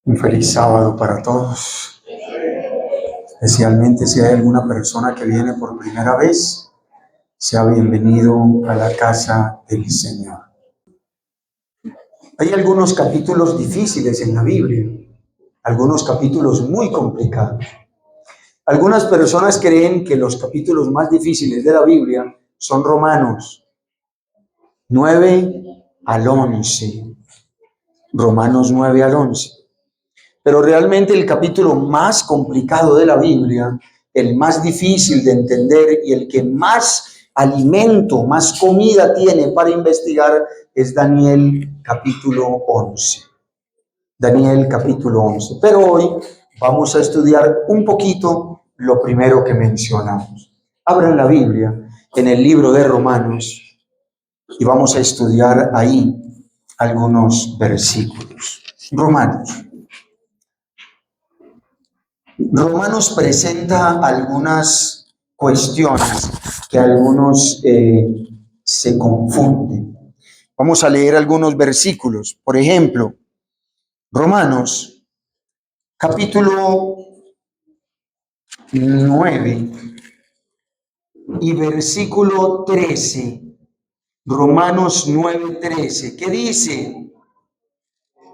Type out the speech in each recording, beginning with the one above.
Un feliz sábado para todos, especialmente si hay alguna persona que viene por primera vez, sea bienvenido a la casa del Señor. Hay algunos capítulos difíciles en la Biblia, algunos capítulos muy complicados. Algunas personas creen que los capítulos más difíciles de la Biblia son Romanos 9 al 11. Romanos 9 al 11. Pero realmente el capítulo más complicado de la Biblia, el más difícil de entender y el que más alimento, más comida tiene para investigar es Daniel capítulo 11. Daniel capítulo 11. Pero hoy vamos a estudiar un poquito lo primero que mencionamos. Abran la Biblia en el libro de Romanos y vamos a estudiar ahí algunos versículos. Romanos presenta algunas cuestiones que algunos se confunden. Vamos a leer algunos versículos. Por ejemplo, Romanos capítulo 9 y versículo 13. Romanos 9:13. ¿Qué dice?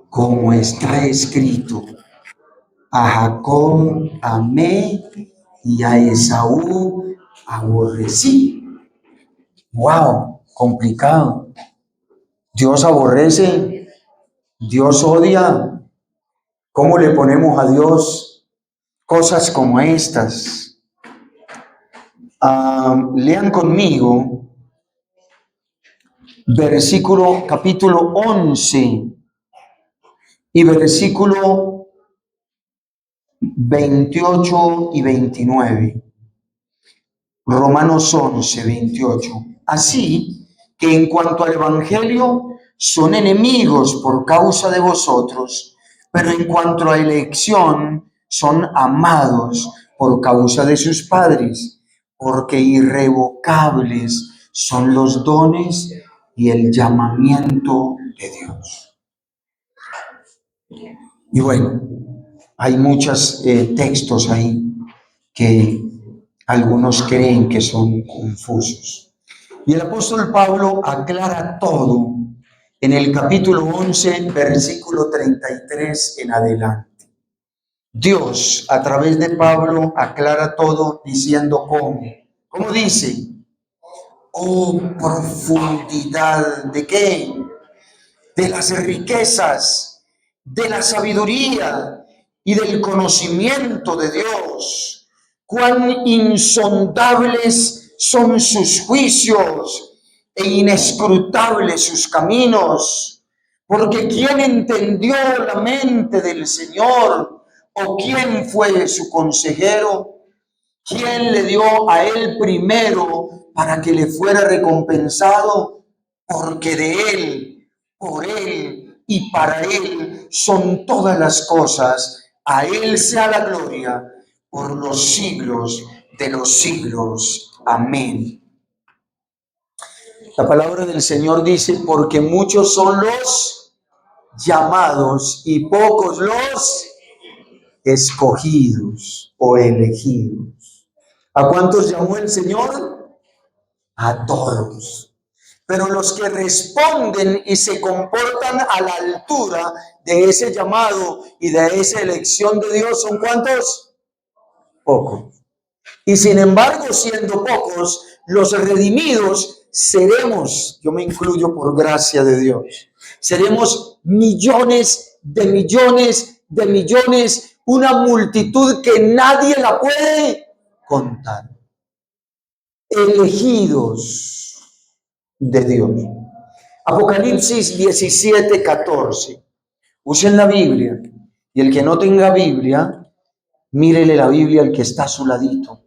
Como está escrito: a Jacob amé y a Esaú aborrecí. ¡Wow! Complicado. Dios aborrece, Dios odia. ¿Cómo le ponemos a Dios cosas como estas? Lean conmigo capítulo 11 y versículo 28 y 29. Romanos 11, 28. Así que en cuanto al Evangelio, son enemigos por causa de vosotros, pero en cuanto a elección, son amados por causa de sus padres, porque irrevocables son los dones y el llamamiento de Dios. Y bueno, hay muchos textos ahí que algunos creen que son confusos. Y el apóstol Pablo aclara todo en el capítulo 11, versículo 33 en adelante. Dios, a través de Pablo, aclara todo diciendo cómo. ¿Cómo dice? Oh, profundidad ¿de qué? De las riquezas, de la sabiduría y del conocimiento de Dios. Cuán insondables son sus juicios e inescrutables sus caminos. Porque ¿quién entendió la mente del Señor? ¿O quién fue su consejero? ¿Quién le dio a él primero para que le fuera recompensado? Porque de él, por él y para él son todas las cosas. A él sea la gloria por los siglos de los siglos. Amén. La palabra del Señor dice: porque muchos son los llamados y pocos los escogidos o elegidos. ¿A cuántos llamó el Señor? A todos. Pero los que responden y se comportan a la altura de ese llamado y de esa elección de Dios, ¿son cuántos? Pocos. Y sin embargo, siendo pocos, los redimidos seremos, yo me incluyo por gracia de Dios, seremos millones de millones de millones, una multitud que nadie la puede contar. Elegidos de Dios. Apocalipsis 17:14. Usen la Biblia. Y el que no tenga Biblia, mírele la Biblia al que está a su ladito.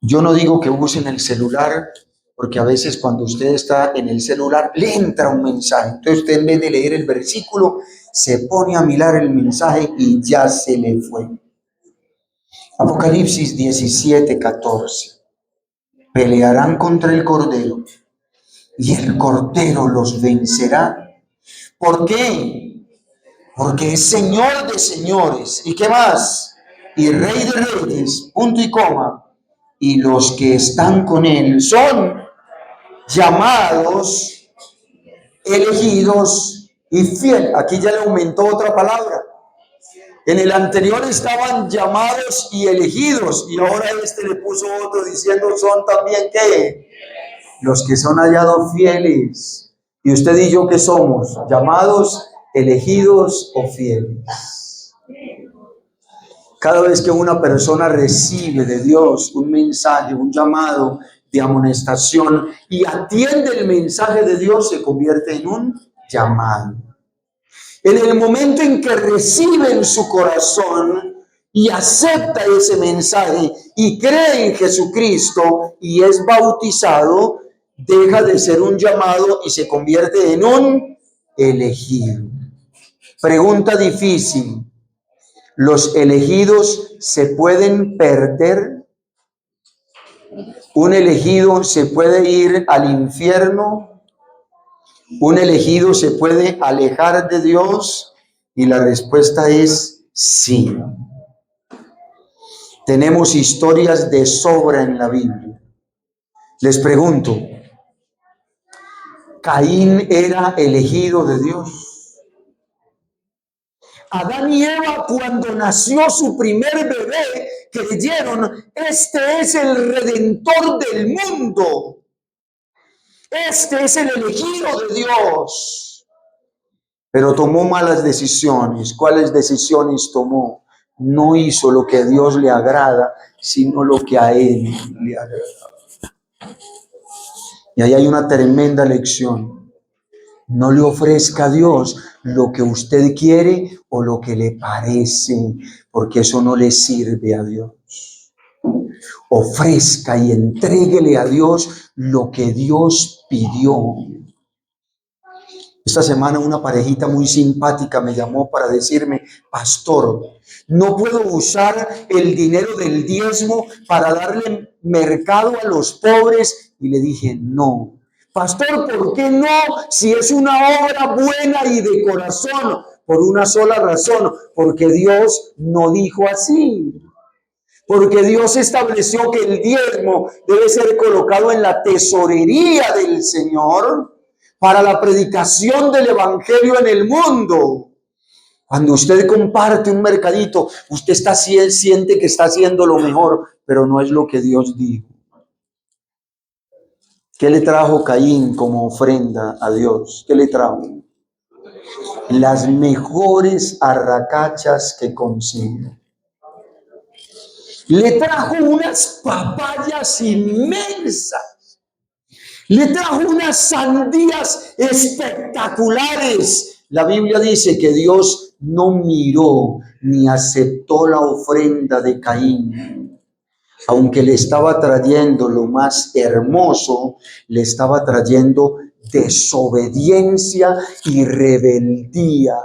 Yo no digo que usen el celular, porque a veces cuando usted está en el celular le entra un mensaje. Entonces usted, en vez de leer el versículo, se pone a mirar el mensaje y ya se le fue. Apocalipsis 17:14. Pelearán contra el Cordero y el Cordero los vencerá. ¿Por qué? porque es Señor de señores. ¿Y qué más? Y Rey de reyes, punto y coma. Y los que están con Él son llamados, elegidos y fieles. Aquí ya le aumentó otra palabra. En el anterior estaban llamados y elegidos, y ahora este le puso otro diciendo son también ¿qué? Los que son hallados fieles. Y usted y yo, ¿qué somos? Llamados, elegidos o fieles. Cada vez que una persona recibe de Dios un mensaje, un llamado de amonestación y atiende el mensaje de Dios, se convierte en un llamado. En el momento en que recibe en su corazón y acepta ese mensaje y cree en Jesucristo y es bautizado, deja de ser un llamado y se convierte en un elegido. Pregunta difícil. ¿Los elegidos se pueden perder? ¿Un elegido se puede ir al infierno? ¿Un elegido se puede alejar de Dios? Y la respuesta es sí. Tenemos historias de sobra en la Biblia. Les pregunto, ¿Caín era elegido de Dios? Adán y Eva, cuando nació su primer bebé, creyeron, este es el redentor del mundo. Este es el elegido de Dios. Pero tomó malas decisiones. ¿Cuáles decisiones tomó? No hizo lo que a Dios le agrada, sino lo que a él le agrada. Y ahí hay una tremenda lección. No le ofrezca a Dios lo que usted quiere o lo que le parece, porque eso no le sirve a Dios. Ofrezca y entréguele a Dios lo que Dios pidió. Esta semana una parejita muy simpática me llamó para decirme, pastor, no puedo usar el dinero del diezmo para darle mercado a los pobres. Y le dije, no. Pastor, ¿por qué no? Si es una obra buena y de corazón, por una sola razón, porque Dios no dijo así. Porque Dios estableció que el diezmo debe ser colocado en la tesorería del Señor para la predicación del evangelio en el mundo. Cuando usted comparte un mercadito, usted siente que está haciendo lo mejor, pero no es lo que Dios dijo. ¿Qué le trajo Caín como ofrenda a Dios? ¿Qué le trajo? Las mejores arracachas que consigue. Le trajo unas papayas inmensas. Le trajo unas sandías espectaculares. La Biblia dice que Dios no miró ni aceptó la ofrenda de Caín. Aunque le estaba trayendo lo más hermoso, le estaba trayendo desobediencia y rebeldía.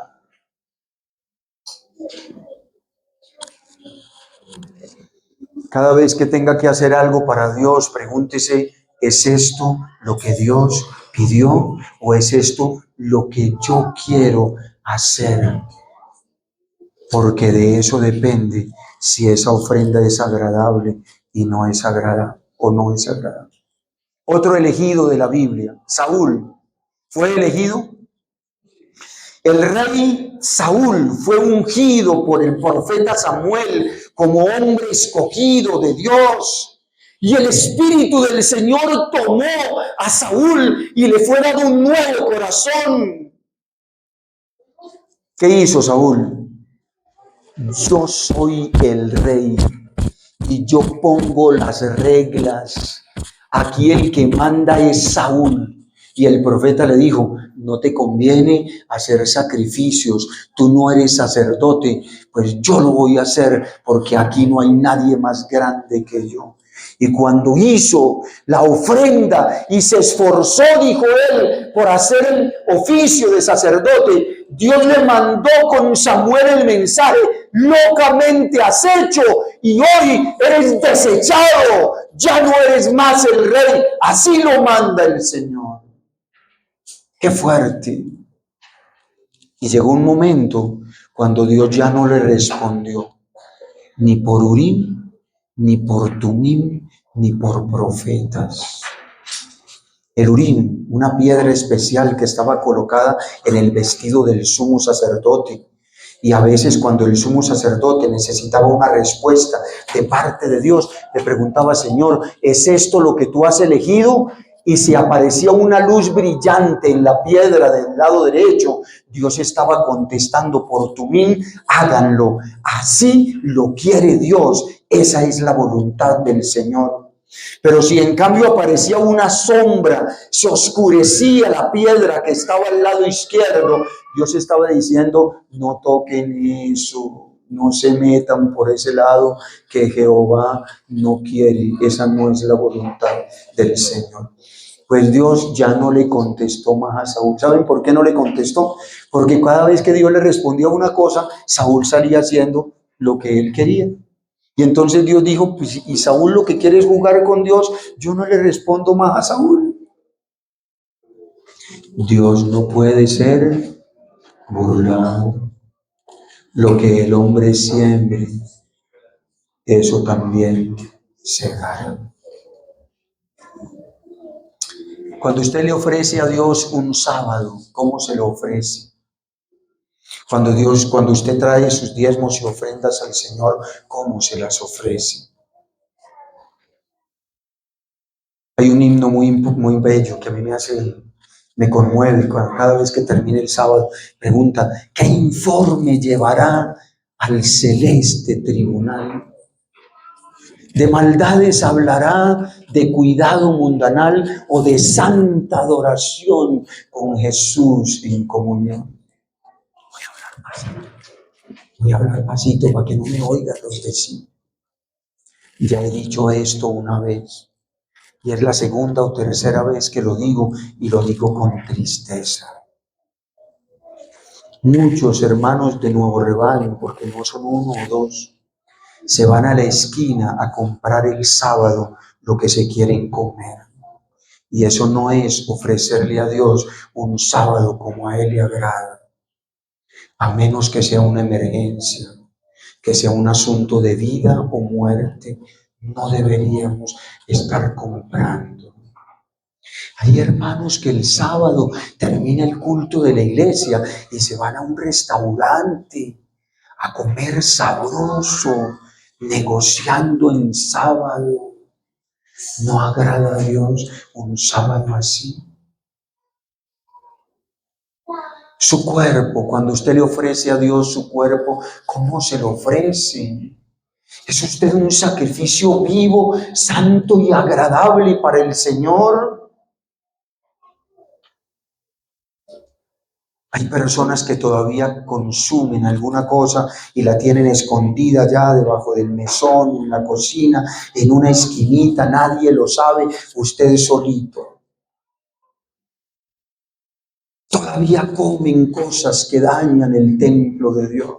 Cada vez que tenga que hacer algo para Dios, pregúntese, ¿es esto lo que Dios pidió o es esto lo que yo quiero hacer? Porque de eso depende si esa ofrenda es agradable y no es agradable o no es agradable. Otro elegido de la Biblia, Saúl, ¿fue elegido? El rey Saúl fue ungido por el profeta Samuel como hombre escogido de Dios. Y el Espíritu del Señor tomó a Saúl y le fue dado un nuevo corazón. ¿Qué hizo Saúl? Yo soy el rey y yo pongo las reglas. Aquí el que manda es Saúl. Y el profeta le dijo, no te conviene hacer sacrificios, tú no eres sacerdote, pues yo lo voy a hacer porque aquí no hay nadie más grande que yo. Y cuando hizo la ofrenda y se esforzó, dijo él, por hacer el oficio de sacerdote, Dios le mandó con Samuel el mensaje, locamente has hecho y hoy eres desechado, ya no eres más el rey, así lo manda el Señor. ¡Qué fuerte! Y llegó un momento cuando Dios ya no le respondió, ni por Urim, ni por Tumim, ni por profetas. El Urim, una piedra especial que estaba colocada en el vestido del sumo sacerdote. Y a veces cuando el sumo sacerdote necesitaba una respuesta de parte de Dios, le preguntaba, Señor, ¿es esto lo que tú has elegido? Y si aparecía una luz brillante en la piedra del lado derecho, Dios estaba contestando por Tumim, háganlo. Así lo quiere Dios. Esa es la voluntad del Señor. Pero si en cambio aparecía una sombra, se oscurecía la piedra que estaba al lado izquierdo, Dios estaba diciendo, no toquen eso, no se metan por ese lado que Jehová no quiere. Esa no es la voluntad del Señor. Pues Dios ya no le contestó más a Saúl. ¿Saben por qué no le contestó? Porque cada vez que Dios le respondía una cosa, Saúl salía haciendo lo que él quería. Y entonces Dios dijo, pues, y Saúl lo que quiere es jugar con Dios, yo no le respondo más a Saúl. Dios no puede ser burlado. Lo que el hombre siembre, eso también segará. Cuando usted le ofrece a Dios un sábado, ¿cómo se lo ofrece? Cuando usted trae sus diezmos y ofrendas al Señor, ¿cómo se las ofrece? Hay un himno muy bello que a mí me conmueve cada vez que termine el sábado. Pregunta, ¿qué informe llevará al celeste tribunal? ¿De maldades hablará, de cuidado mundanal o de santa adoración con Jesús en comunión? Voy a hablar pasito para que no me oigan los vecinos. Ya he dicho esto una vez. Y es la segunda o tercera vez que lo digo, y lo digo con tristeza. Muchos hermanos de Nuevo Rebaño, porque no son uno o dos, se van a la esquina a comprar el sábado lo que se quieren comer. Y eso no es ofrecerle a Dios un sábado como a Él le agrada, a menos que sea una emergencia, que sea un asunto de vida o muerte. No deberíamos estar comprando. Hay hermanos que el sábado termina el culto de la iglesia y se van a un restaurante a comer sabroso, negociando en sábado. ¿No agrada a Dios un sábado así? Su cuerpo, cuando usted le ofrece a Dios su cuerpo, ¿cómo se lo ofrece? ¿Es usted un sacrificio vivo, santo y agradable para el Señor? Hay personas que todavía consumen alguna cosa y la tienen escondida ya debajo del mesón, en la cocina, en una esquinita, nadie lo sabe, usted solito. Todavía comen cosas que dañan el templo de Dios.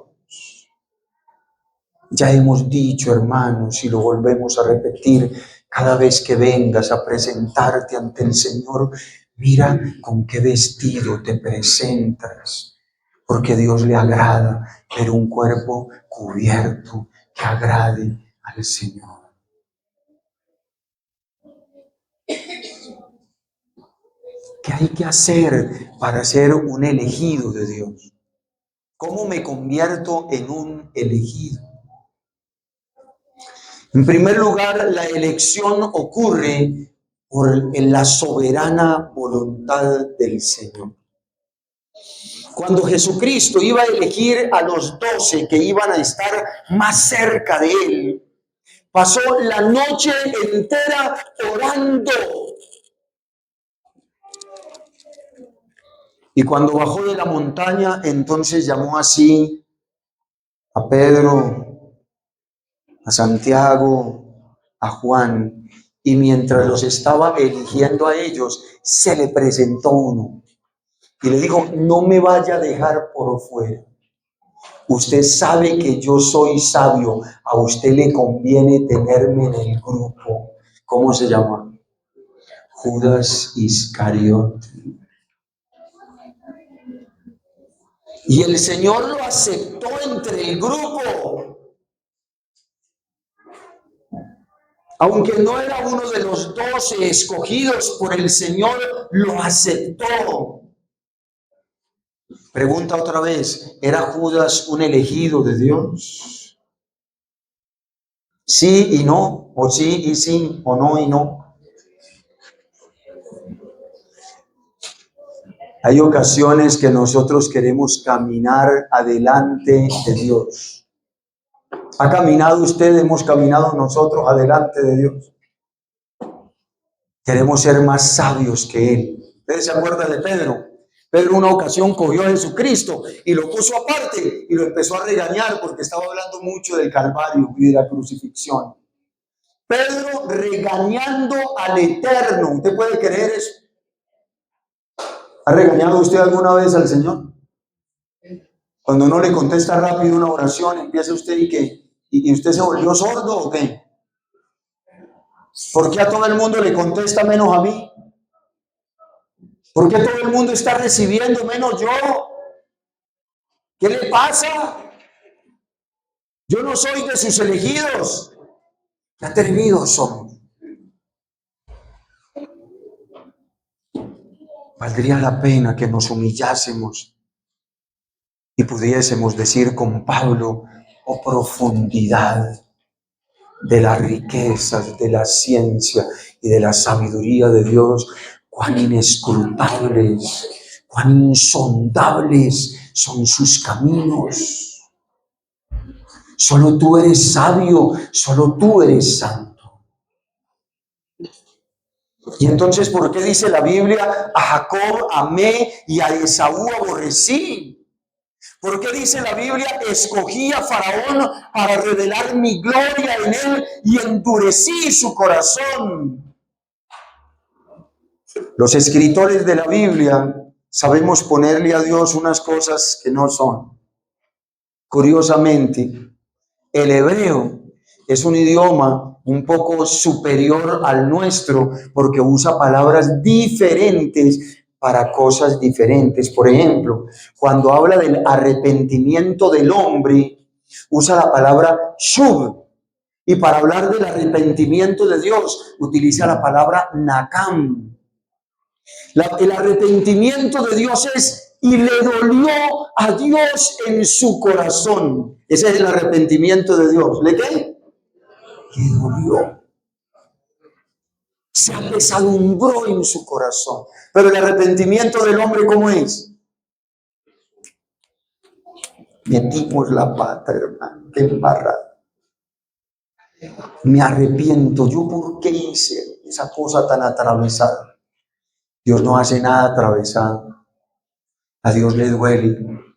Ya hemos dicho, hermanos, y lo volvemos a repetir, cada vez que vengas a presentarte ante el Señor, mira con qué vestido te presentas, porque Dios le agrada ver un cuerpo cubierto que agrade al Señor. ¿Qué hay que hacer para ser un elegido de Dios? ¿Cómo me convierto en un elegido? En primer lugar, la elección ocurre en la soberana voluntad del Señor. Cuando Jesucristo iba a elegir a los 12 que iban a estar más cerca de Él, pasó la noche entera orando. Y cuando bajó de la montaña, entonces llamó así a Pedro, a Santiago, a Juan, y mientras los estaba eligiendo a ellos, se le presentó uno y le dijo, no me vaya a dejar por fuera. Usted sabe que yo soy sabio, a usted le conviene tenerme en el grupo. ¿Cómo se llama? Judas Iscariote. Y el Señor lo aceptó entre el grupo. Aunque no era uno de los 12 escogidos por el Señor, lo aceptó. Pregunta otra vez, ¿era Judas un elegido de Dios? Sí y no, o sí y sí, o no y no. Hay ocasiones que nosotros queremos caminar adelante de Dios. ¿Ha caminado usted? ¿Hemos caminado nosotros adelante de Dios? Queremos ser más sabios que Él. ¿Ustedes se acuerdan de Pedro? Pedro una ocasión cogió a Jesucristo y lo puso aparte y lo empezó a regañar porque estaba hablando mucho del Calvario y de la crucifixión. Pedro regañando al Eterno. ¿Usted puede creer eso? ¿Ha regañado usted alguna vez al Señor? Cuando no le contesta rápido una oración, empieza usted y usted se volvió sordo o qué? ¿Por qué a todo el mundo le contesta menos a mí? ¿Por qué todo el mundo está recibiendo menos yo? ¿Qué le pasa? Yo no soy de sus elegidos. Qué atrevidos son. Valdría la pena que nos humillásemos y pudiésemos decir con Pablo, oh profundidad de las riquezas, de la ciencia y de la sabiduría de Dios, cuán inescrutables, cuán insondables son sus caminos. Solo tú eres sabio, solo tú eres santo. Y entonces, ¿por qué dice la Biblia, a Jacob amé y a Esaú aborrecí? ¿Por qué dice la Biblia, escogí a Faraón para revelar mi gloria en él y endurecí su corazón? Los escritores de la Biblia sabemos ponerle a Dios unas cosas que no son. Curiosamente, el hebreo es un idioma un poco superior al nuestro porque usa palabras diferentes para cosas diferentes. Por ejemplo, cuando habla del arrepentimiento del hombre, usa la palabra shuv. Y para hablar del arrepentimiento de Dios, utiliza la palabra nakam. El arrepentimiento de Dios es, y le dolió a Dios en su corazón. Ese es el arrepentimiento de Dios. ¿Le qué? Le dolió. Se apesadumbró en su corazón. Pero el arrepentimiento del hombre, ¿cómo es? Metimos la pata, hermano. Qué embarrada. Me arrepiento. ¿Yo por qué hice esa cosa tan atravesada? Dios no hace nada atravesado. A Dios le duele.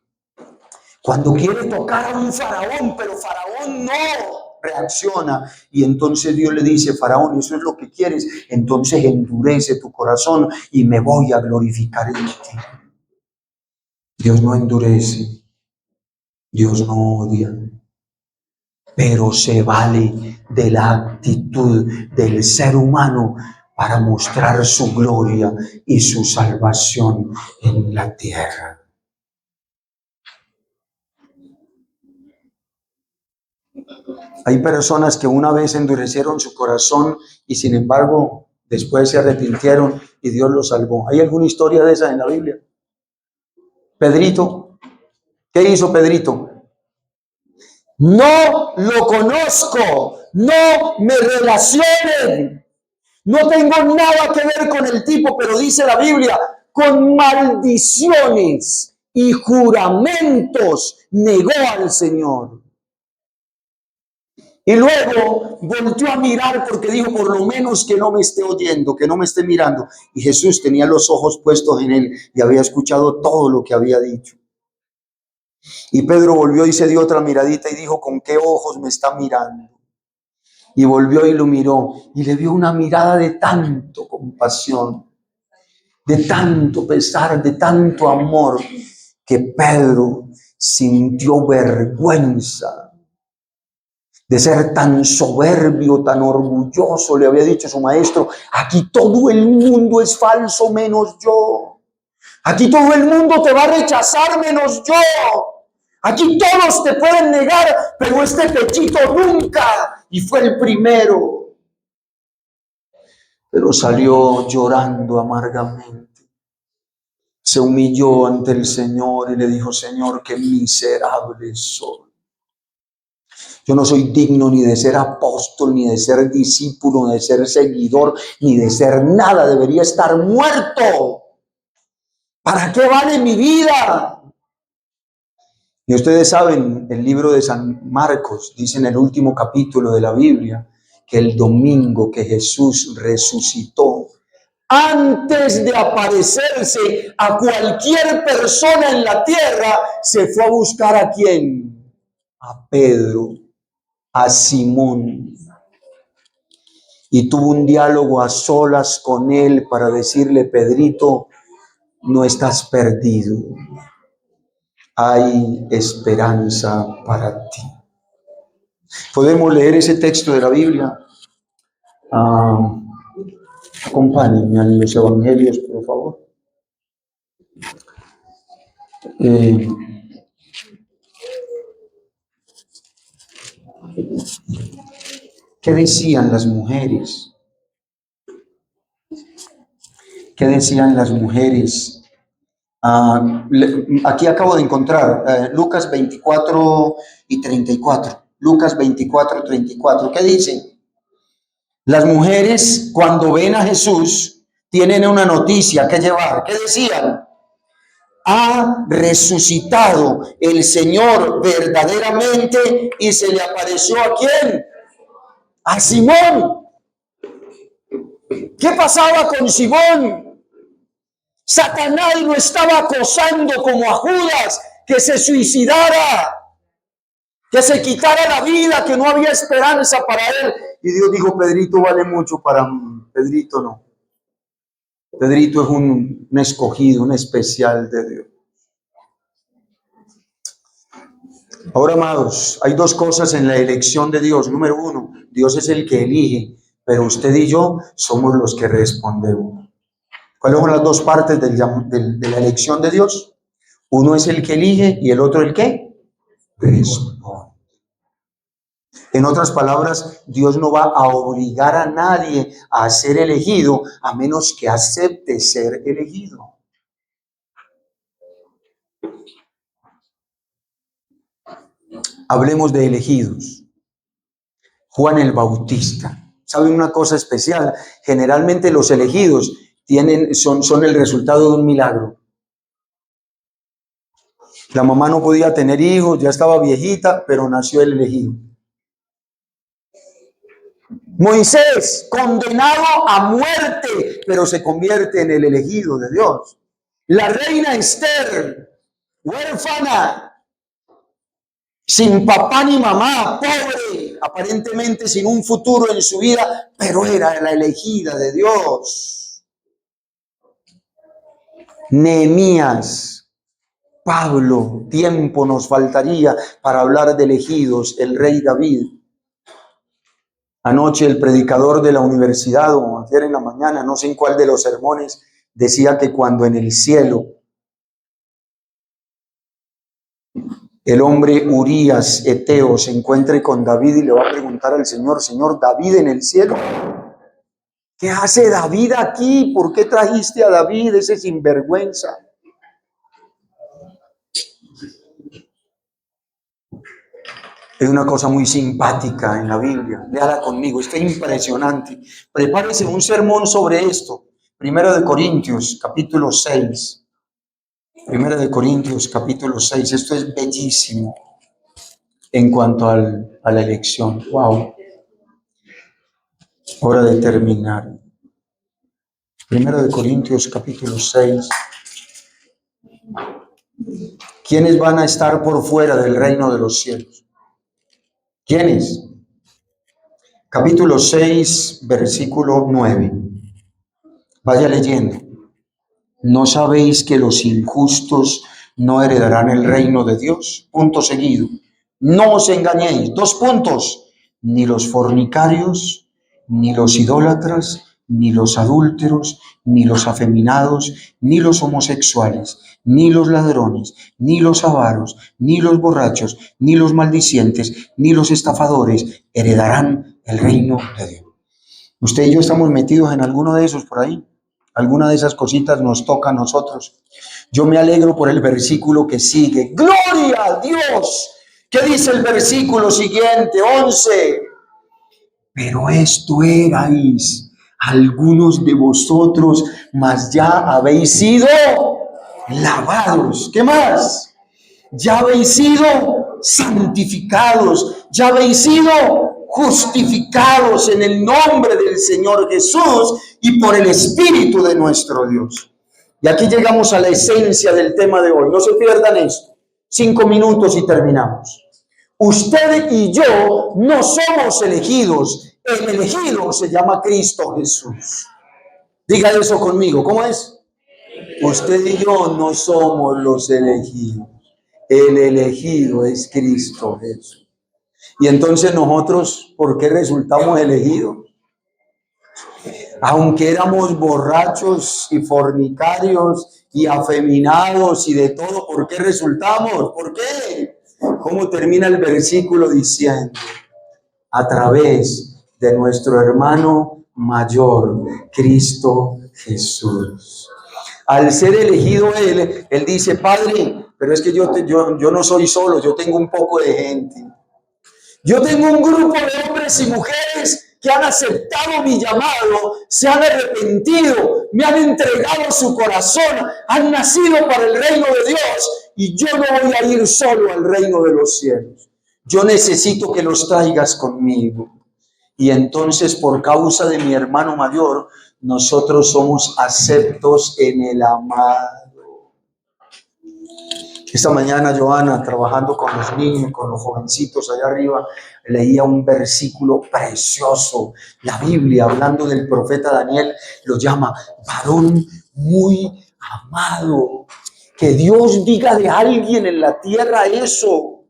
Cuando quiere tocar a un faraón, pero faraón no reacciona. Y entonces Dios le dice, faraón, eso es lo que quieres. Entonces endurece tu corazón y me voy a glorificar en ti. Dios no endurece. Dios no odia. Pero se vale de la actitud del ser humano para mostrar su gloria y su salvación en la tierra. Hay personas que una vez endurecieron su corazón y sin embargo después se arrepintieron y Dios los salvó. ¿Hay alguna historia de esa en la Biblia? Pedrito, ¿qué hizo Pedrito? No lo conozco, no me relacionen, no tengo nada que ver con el tipo, pero dice la Biblia, con maldiciones y juramentos negó al Señor. Y luego volvió a mirar porque dijo, por lo menos que no me esté oyendo, que no me esté mirando. Y Jesús tenía los ojos puestos en él y había escuchado todo lo que había dicho. Y Pedro volvió y se dio otra miradita y dijo, ¿con qué ojos me está mirando? Y volvió y lo miró y le vio una mirada de tanto compasión, de tanto pesar, de tanto amor, que Pedro sintió vergüenza de ser tan soberbio, tan orgulloso. Le había dicho a su maestro, aquí todo el mundo es falso menos yo. Aquí todo el mundo te va a rechazar menos yo. Aquí todos te pueden negar, pero este pechito nunca. Y fue el primero. Pero salió llorando amargamente. Se humilló ante el Señor y le dijo: Señor, qué miserable soy. Yo no soy digno ni de ser apóstol, ni de ser discípulo, ni de ser seguidor, ni de ser nada. Debería estar muerto. ¿Para qué vale mi vida? Y ustedes saben, el libro de San Marcos dice en el último capítulo de la Biblia que el domingo que Jesús resucitó, antes de aparecerse a cualquier persona en la tierra, se fue a buscar ¿a quién? A Pedro, a Simón. Y tuvo un diálogo a solas con él para decirle: Pedrito, no estás perdido. Hay esperanza para ti. Podemos leer ese texto de la Biblia. Acompáñenme a los evangelios, por favor. ¿Qué decían las mujeres? ¿Qué decían las mujeres? Aquí acabo de encontrar Lucas 24 y 34. Lucas 24, 34. ¿Qué dicen? Las mujeres, cuando ven a Jesús, tienen una noticia que llevar. ¿Qué decían? Ha resucitado el Señor verdaderamente y se le apareció ¿a quién? A Simón. ¿Qué pasaba con Simón? Satanás lo estaba acosando como a Judas, que se suicidara, que se quitara la vida, que no había esperanza para él. Y Dios dijo: Pedrito vale mucho para mí. Pedrito no. Pedrito es un escogido, un especial de Dios. Ahora, amados, hay dos cosas en la elección de Dios. Número uno, Dios es el que elige, pero usted y yo somos los que respondemos. ¿Cuáles son las dos partes de la elección de Dios? Uno es el que elige y el otro el que responde. En otras palabras, Dios no va a obligar a nadie a ser elegido a menos que acepte ser elegido. Hablemos de elegidos. Juan el Bautista. ¿Saben una cosa especial? Generalmente los elegidos son el resultado de un milagro. La mamá no podía tener hijos, ya estaba viejita, pero nació el elegido. Moisés, condenado a muerte, pero se convierte en el elegido de Dios. La reina Esther, huérfana, sin papá ni mamá, pobre, aparentemente sin un futuro en su vida, pero era la elegida de Dios. Nehemías, Pablo, tiempo nos faltaría para hablar de elegidos, el rey David. Anoche el predicador de la universidad, o ayer en la mañana, no sé en cuál de los sermones, decía que cuando en el cielo el hombre Urías, Eteo, se encuentre con David y le va a preguntar al Señor: Señor, David en el cielo, ¿qué hace David aquí? ¿Por qué trajiste a David, ese sinvergüenza? Es una cosa muy simpática en la Biblia. Léala conmigo, está impresionante. Prepárese un sermón sobre esto. Primero de Corintios, capítulo 6. Primero de Corintios, capítulo 6. Esto es bellísimo en cuanto a la elección. ¡Wow! Hora de terminar. Primero de Corintios, capítulo 6. ¿Quiénes van a estar por fuera del reino de los cielos? ¿Quiénes? Capítulo 6, versículo 9. Vaya leyendo. ¿No sabéis que los injustos no heredarán el reino de Dios? Punto seguido. No os engañéis. 2 puntos. Ni los fornicarios, ni los idólatras, ni los adúlteros, ni los afeminados, ni los homosexuales, ni los ladrones, ni los avaros, ni los borrachos, ni los maldicientes, ni los estafadores heredarán el reino de Dios. Usted y yo estamos metidos en alguno de esos por ahí. Alguna de esas cositas nos toca a nosotros. Yo me alegro por el versículo que sigue. ¡Gloria a Dios! ¿Qué dice el versículo siguiente? 11. Pero esto erais algunos de vosotros, mas ya habéis sido lavados. ¿Qué más? Ya habéis sido santificados, ya habéis sido justificados en el nombre del Señor Jesús y por el Espíritu de nuestro Dios. Y aquí llegamos a la esencia del tema de hoy. No se pierdan esto. 5 minutos y terminamos. Usted y yo no somos elegidos. El elegido se llama Cristo Jesús. Diga eso conmigo. ¿Cómo es? Usted y yo no somos los elegidos. El elegido es Cristo Jesús. Y entonces nosotros, ¿por qué resultamos elegidos? Aunque éramos borrachos y fornicarios y afeminados y de todo, ¿por qué resultamos? ¿Por qué? ¿Cómo termina el versículo diciendo? A través de nuestro hermano mayor, Cristo Jesús. Al ser elegido él dice, Padre, pero es que yo no soy solo, yo tengo un poco de gente. Yo tengo un grupo de hombres y mujeres que han aceptado mi llamado, se han arrepentido, me han entregado su corazón, han nacido para el reino de Dios y yo no voy a ir solo al reino de los cielos. Yo necesito que los traigas conmigo. Y entonces, por causa de mi hermano mayor, nosotros somos aceptos en el amado. Esta mañana, Joana, trabajando con los niños, con los jovencitos allá arriba, leía un versículo precioso. La Biblia, hablando del profeta Daniel, lo llama varón muy amado. Que Dios diga de alguien en la tierra eso.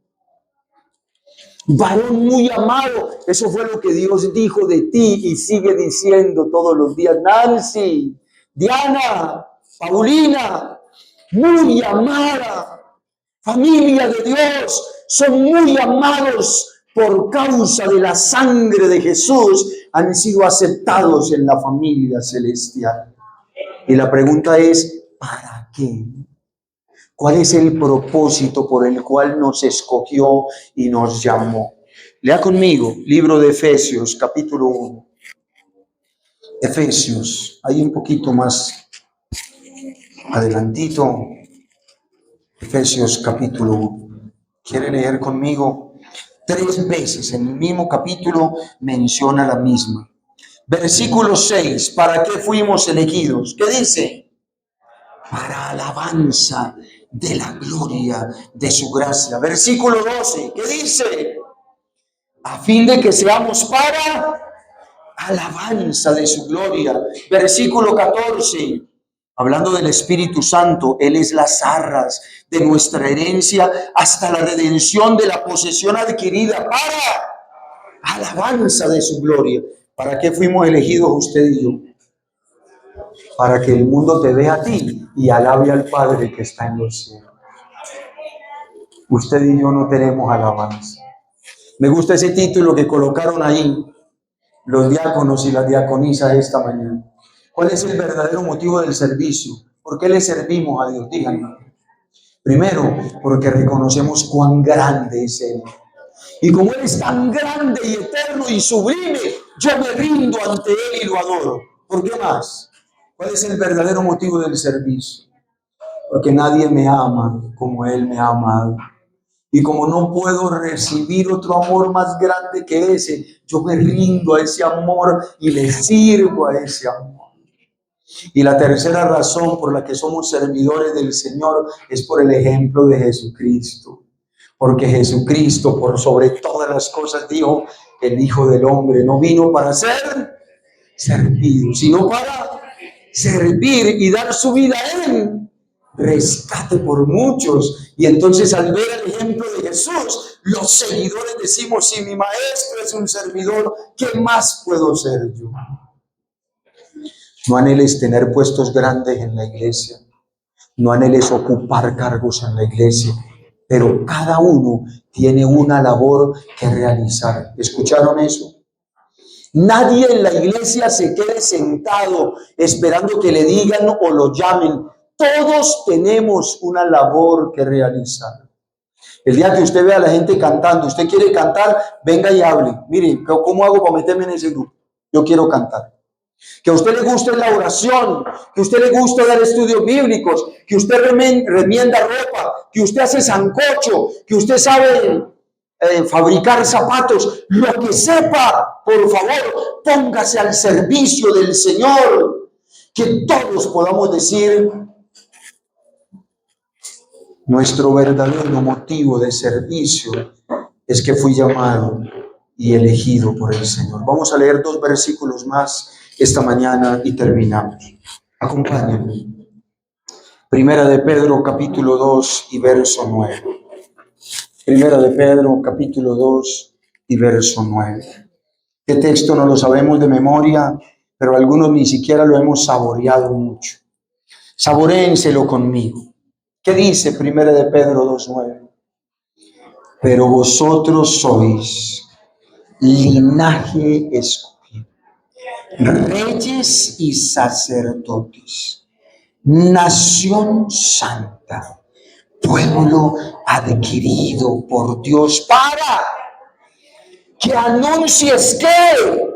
Varón muy amado. Eso fue lo que Dios dijo de ti y sigue diciendo todos los días. Nancy, Diana, Paulina, muy amada. Familia de Dios, son muy amados por causa de la sangre de Jesús, han sido aceptados en la familia celestial. Y la pregunta es, ¿para qué? ¿Cuál es el propósito por el cual nos escogió y nos llamó? Lea conmigo, libro de Efesios, capítulo 1. Efesios, ahí un poquito más adelantito. Efesios capítulo 1. ¿Quiere leer conmigo? 3 veces en el mismo capítulo menciona la misma. Versículo 6. ¿Para qué fuimos elegidos? ¿Qué dice? Para alabanza de la gloria de su gracia. Versículo 12. ¿Qué dice? A fin de que seamos para alabanza de su gloria. Versículo 14. Hablando del Espíritu Santo, Él es las arras de nuestra herencia hasta la redención de la posesión adquirida para alabanza de su gloria. ¿Para qué fuimos elegidos usted y yo? Para que el mundo te vea a ti y alabe al Padre que está en los cielos. Usted y yo no tenemos alabanza. Me gusta ese título que colocaron ahí los diáconos y las diaconisas esta mañana. ¿Cuál es el verdadero motivo del servicio? ¿Por qué le servimos a Dios? Díganme. Primero, porque reconocemos cuán grande es Él. Y como Él es tan grande y eterno y sublime, yo me rindo ante Él y lo adoro. ¿Por qué más? ¿Cuál es el verdadero motivo del servicio? Porque nadie me ama como Él me ha amado. Y como no puedo recibir otro amor más grande que ese, yo me rindo a ese amor y le sirvo a ese amor. Y la tercera razón por la que somos servidores del Señor es por el ejemplo de Jesucristo. Porque Jesucristo, por sobre todas las cosas, dijo, el Hijo del Hombre no vino para ser servido, sino para servir y dar su vida en rescate por muchos. Y entonces, al ver el ejemplo de Jesús, los seguidores decimos, si mi maestro es un servidor, ¿qué más puedo ser yo? No anheles tener puestos grandes en la iglesia. No anheles ocupar cargos en la iglesia. Pero cada uno tiene una labor que realizar. ¿Escucharon eso? Nadie en la iglesia se quede sentado esperando que le digan o lo llamen. Todos tenemos una labor que realizar. El día que usted vea a la gente cantando, usted quiere cantar, venga y hable. Mire, ¿cómo hago para meterme en ese grupo? Yo quiero cantar. Que a usted le guste la oración, que a usted le guste dar estudios bíblicos, que usted remienda ropa, que usted hace sancocho, que usted sabe fabricar zapatos, lo que sepa, por favor, póngase al servicio del Señor. Que todos podamos decir, nuestro verdadero motivo de servicio es que fui llamado y elegido por el Señor. Vamos a leer 2 versículos más esta mañana y terminamos. Acompáñenme. Primera de Pedro, capítulo 2 y verso 9. Primera de Pedro, capítulo 2 y verso 9. Este texto no lo sabemos de memoria, pero algunos ni siquiera lo hemos saboreado mucho. Saboréenselo conmigo. ¿Qué dice Primera de Pedro 2:9? Pero vosotros sois linaje escogido, reyes y sacerdotes, nación santa, pueblo adquirido por Dios para que anuncies ¿qué?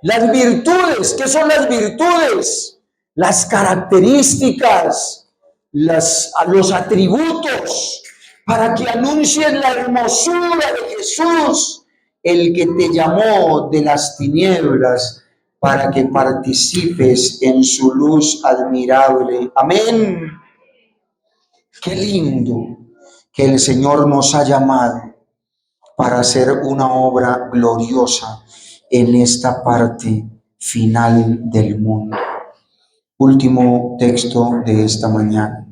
Las virtudes. ¿Qué son las virtudes? Las características, los atributos, para que anuncies la hermosura de Jesús, el que te llamó de las tinieblas, para que participes en su luz admirable. Amén. Qué lindo que el Señor nos ha llamado para hacer una obra gloriosa en esta parte final del mundo. Último texto de esta mañana.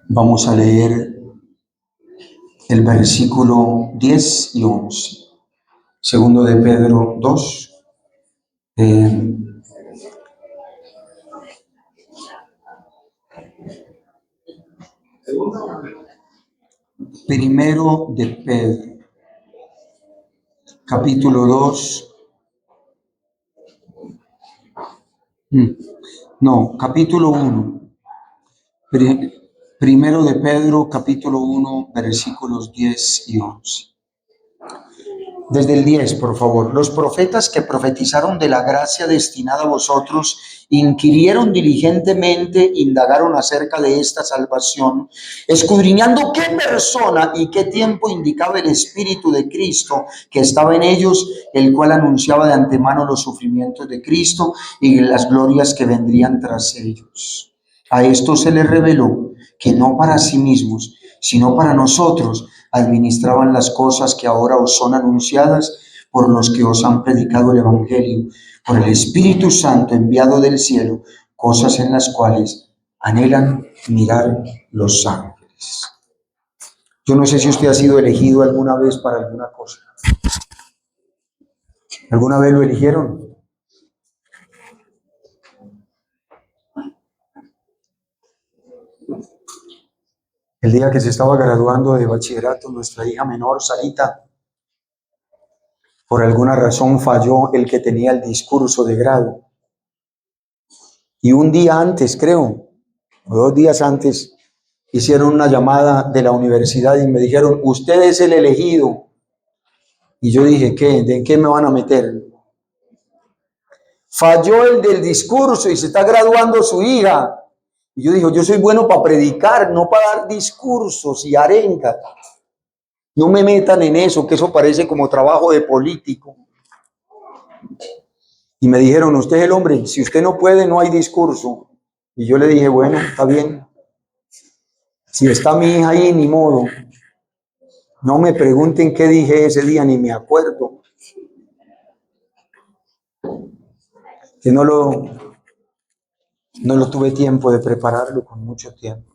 Vamos a leer el versículo 10 y 11. Segundo de Pedro 2. Primero de Pedro, capítulo 2. No, capítulo 1. Primero de Pedro, capítulo 1, versículos 10 y 11. Desde el 10, por favor. Los profetas que profetizaron de la gracia destinada a vosotros inquirieron diligentemente, indagaron acerca de esta salvación, escudriñando qué persona y qué tiempo indicaba el Espíritu de Cristo que estaba en ellos, el cual anunciaba de antemano los sufrimientos de Cristo y las glorias que vendrían tras ellos. A esto se les reveló que no para sí mismos, sino para nosotros, administraban las cosas que ahora os son anunciadas por los que os han predicado el Evangelio, por el Espíritu Santo enviado del cielo, cosas en las cuales anhelan mirar los ángeles. Yo no sé si usted ha sido elegido alguna vez para alguna cosa. ¿Alguna vez lo eligieron? El día que se estaba graduando de bachillerato, nuestra hija menor, Sarita, por alguna razón falló el que tenía el discurso de grado. Y un día antes, creo, o 2 días antes, hicieron una llamada de la universidad y me dijeron, usted es el elegido. Y yo dije, ¿qué? ¿De qué me van a meter? Falló el del discurso y se está graduando su hija. Y yo dije, yo soy bueno para predicar, no para dar discursos y arengas. No me metan en eso, que eso parece como trabajo de político. Y me dijeron, usted es el hombre, si usted no puede, no hay discurso. Y yo le dije, bueno, está bien. Si está mi hija ahí, ni modo. No me pregunten qué dije ese día, ni me acuerdo. Que no lo tuve tiempo de prepararlo con mucho tiempo.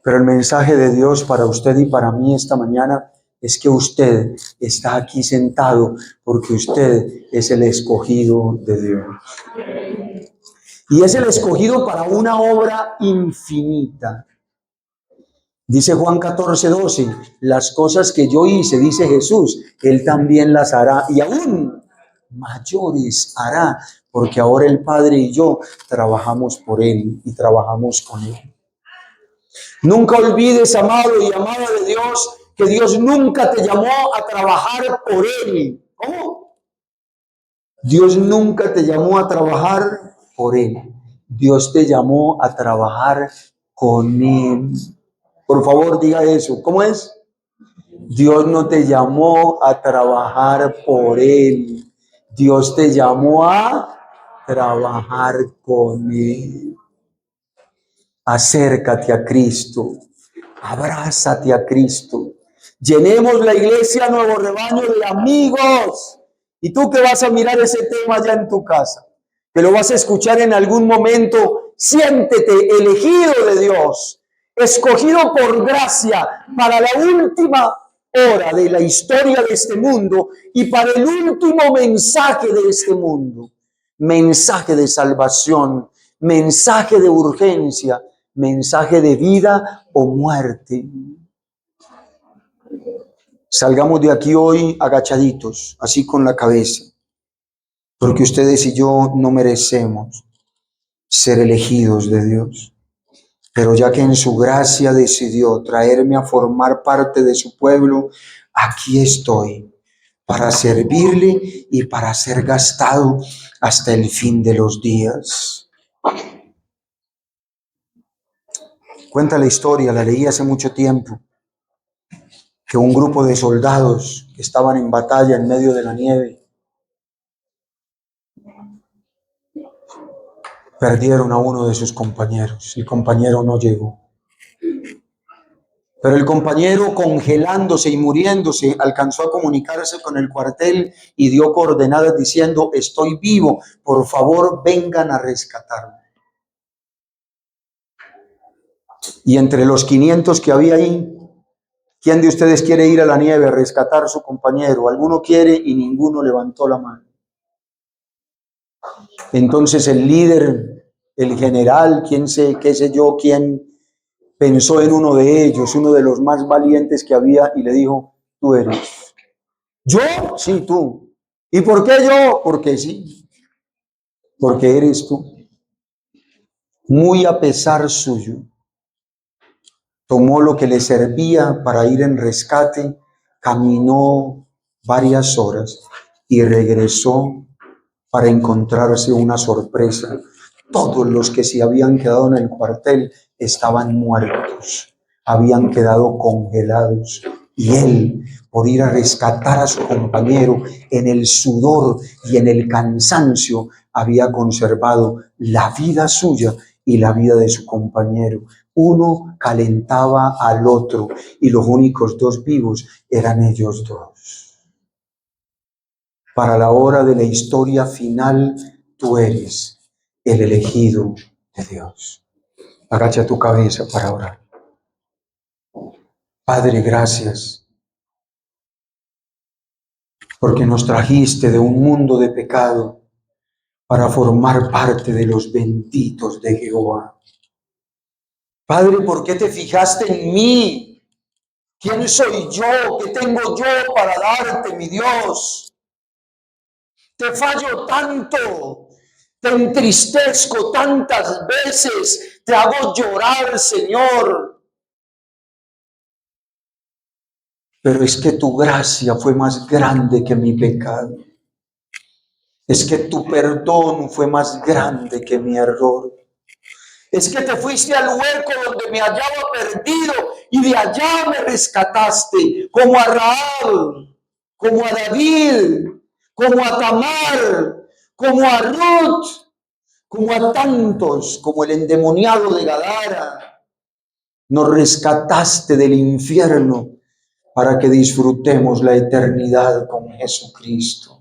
Pero el mensaje de Dios para usted y para mí esta mañana es que usted está aquí sentado porque usted es el escogido de Dios. Y es el escogido para una obra infinita. Dice Juan 14:12, las cosas que yo hice, dice Jesús, Él también las hará y aún mayores hará, porque ahora el Padre y yo trabajamos por Él y trabajamos con Él. Nunca olvides, amado y amada de Dios, que Dios nunca te llamó a trabajar por Él. ¿Cómo? Dios nunca te llamó a trabajar por Él. Dios te llamó a trabajar con Él. Por favor, diga eso. ¿Cómo es? Dios no te llamó a trabajar por Él. Dios te llamó a trabajar con Él. Acércate a Cristo. Abrázate a Cristo. Llenemos la iglesia Nuevo Rebaño de amigos. Y tú que vas a mirar ese tema allá en tu casa, que lo vas a escuchar en algún momento, siéntete elegido de Dios, escogido por gracia para la última hora de la historia de este mundo y para el último mensaje de este mundo. Mensaje de salvación, mensaje de urgencia, mensaje de vida o muerte. Salgamos de aquí hoy agachaditos, así con la cabeza, porque ustedes y yo no merecemos ser elegidos de Dios. Pero ya que en su gracia decidió traerme a formar parte de su pueblo, aquí estoy para servirle y para ser gastado hasta el fin de los días. Cuenta la historia, la leí hace mucho tiempo, que un grupo de soldados que estaban en batalla en medio de la nieve perdieron a uno de sus compañeros. El compañero no llegó. Pero el compañero, congelándose y muriéndose, alcanzó a comunicarse con el cuartel y dio coordenadas diciendo: estoy vivo, por favor vengan a rescatarme. Y entre los 500 que había ahí, ¿quién de ustedes quiere ir a la nieve a rescatar a su compañero? Alguno quiere y ninguno levantó la mano. Entonces el líder, el general, qué sé yo, quién, pensó en uno de ellos, uno de los más valientes que había, y le dijo: tú eres. ¿Yo? Sí, tú. ¿Y por qué yo? Porque sí, porque eres tú. Muy a pesar suyo, tomó lo que le servía para ir en rescate, caminó varias horas y regresó para encontrarse una sorpresa. Todos los que se habían quedado en el cuartel estaban muertos, habían quedado congelados. Y él, por ir a rescatar a su compañero, en el sudor y en el cansancio, había conservado la vida suya y la vida de su compañero. Uno calentaba al otro y los únicos dos vivos eran ellos dos. Para la hora de la historia final, tú eres el elegido de Dios. Agacha tu cabeza para orar. Padre, gracias, porque nos trajiste de un mundo de pecado para formar parte de los benditos de Jehová. Padre, ¿por qué te fijaste en mí? ¿Quién soy yo? ¿Qué tengo yo para darte, mi Dios? Te fallo tanto, te entristezco tantas veces, te hago llorar, Señor. Pero es que tu gracia fue más grande que mi pecado. Es que tu perdón fue más grande que mi error. Es que te fuiste al hueco donde me hallaba perdido y de allá me rescataste, como a Rahab, como a David, como a Tamar, como a Ruth, como a tantos, como el endemoniado de Gadara. Nos rescataste del infierno para que disfrutemos la eternidad con Jesucristo.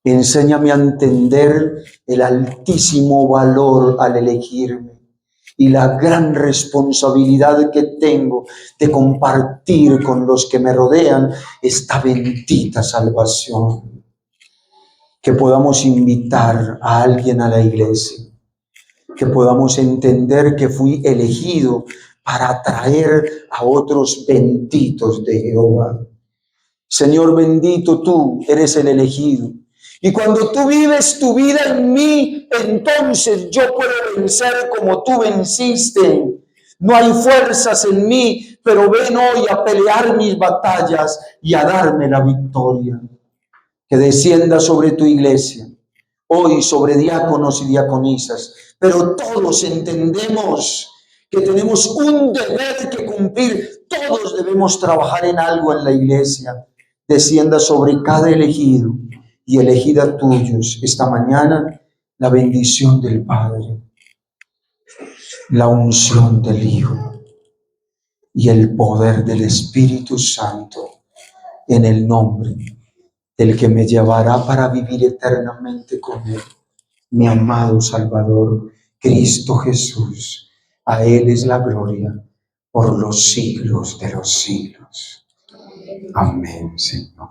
Enséñame a entender el altísimo valor al elegirme y la gran responsabilidad que tengo de compartir con los que me rodean esta bendita salvación. Que podamos invitar a alguien a la iglesia, que podamos entender que fui elegido para atraer a otros benditos de Jehová. Señor bendito, tú eres el elegido. Y cuando tú vives tu vida en mí, entonces yo puedo vencer como tú venciste. No hay fuerzas en mí, pero ven hoy a pelear mis batallas y a darme la victoria. Que descienda sobre tu iglesia, hoy sobre diáconos y diaconisas, pero todos entendemos que tenemos un deber que cumplir. Todos debemos trabajar en algo en la iglesia. Descienda sobre cada elegido y elegida tuyos esta mañana la bendición del Padre, la unción del Hijo y el poder del Espíritu Santo, en el nombre del que me llevará para vivir eternamente con Él, mi amado Salvador, Cristo Jesús. A Él es la gloria por los siglos de los siglos. Amén, Señor.